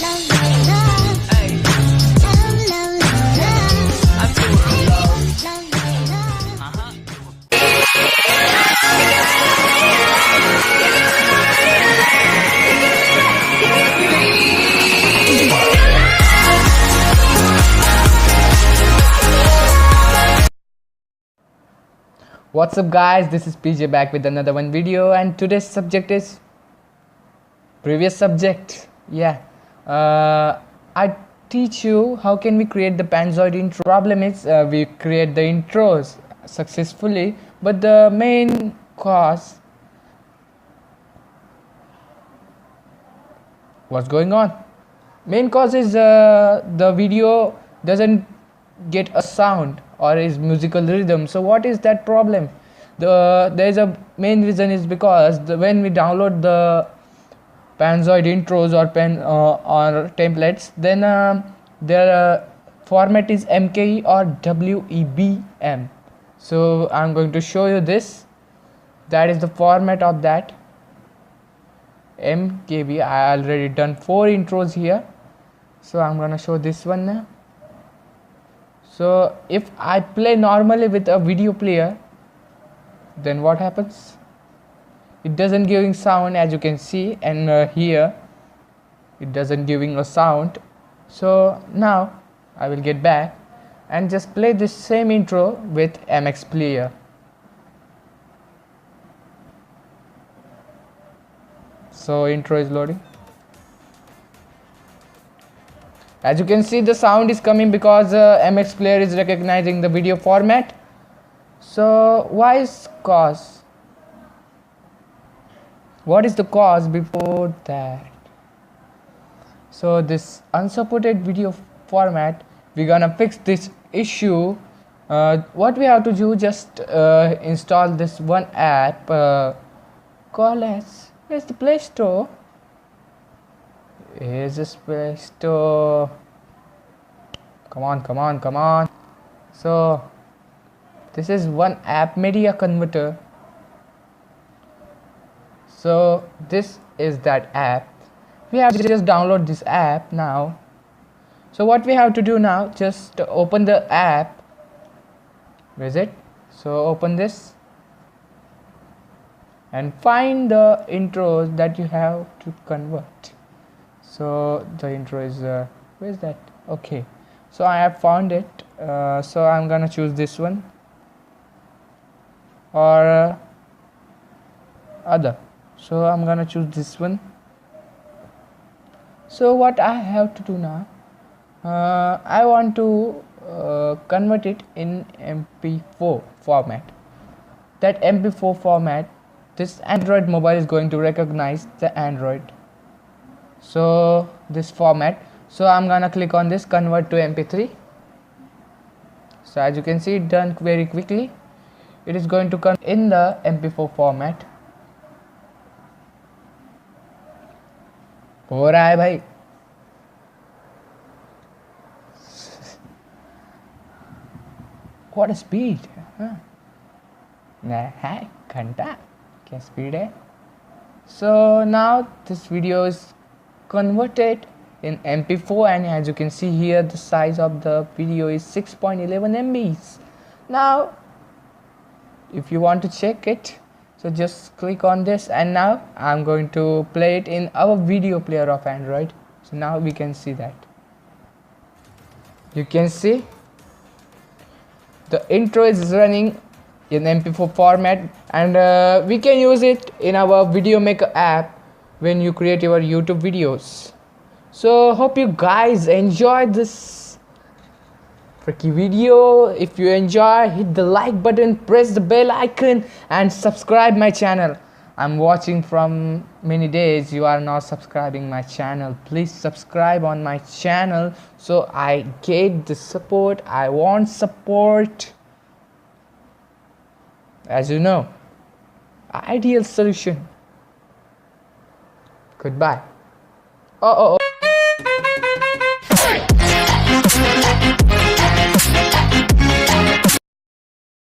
What's up guys, this is PJ back with another one video, and today's subject is previous subject. I teach you how can we create the Panzoid intro. Problem is we create the intros successfully, but the main cause, what's going on? Main cause is the video doesn't get a sound or is musical rhythm. So what is that problem? There is a main reason is because when we download the Panzoid intros or or templates, then their format is MKE or webm. So I'm going to show you this. That is the format of that MKB. I already done 4 intros here, so I'm gonna show this one now. So if I play normally with a video player, then what happens? It doesn't giving sound, as you can see, and here it doesn't giving a sound. So now I will get back and just play this same intro with MX player. So intro is loading. As you can see, the sound is coming because MX player is recognizing the video format. So why is cause? What is the cause before that? So this unsupported video format, we're gonna fix this issue. What we have to do, just install this one app called as, where's the Play Store? Here's this Play Store. Come on. So this is one app, media converter. So this is that app. We have to just download this app now. So what we have to do now, just open the app. Where is it? So open this and find the intros that you have to convert. So the intro is where is that? Okay, so I have found it. So I'm gonna choose this one or other. So I'm gonna choose this one. So what I have to do now, I want to convert it in MP4 format. That MP4 format, this Android mobile is going to recognize the Android. So this format, so I'm gonna click on this convert to MP3. So as you can see, it done very quickly. It is going to come in the MP4 format. हो रहा है भाई. What a speed, huh? है घंटा क्या speed है. So now this video is converted in MP4, and as you can see here, the size of the video is 6.11 MB. Now if you want to check it, so just click on this, and now I'm going to play it in our video player of Android. So now we can see that. You can see the intro is running in MP4 format, and we can use it in our video maker app when you create your YouTube videos. So hope you guys enjoyed this freaky video. If you enjoy, hit the like button, press the bell icon, and subscribe my channel. I'm watching from many days, you are not subscribing my channel. Please subscribe on my channel so I get the support. I want support. As you know, ideal solution. Goodbye. Oh.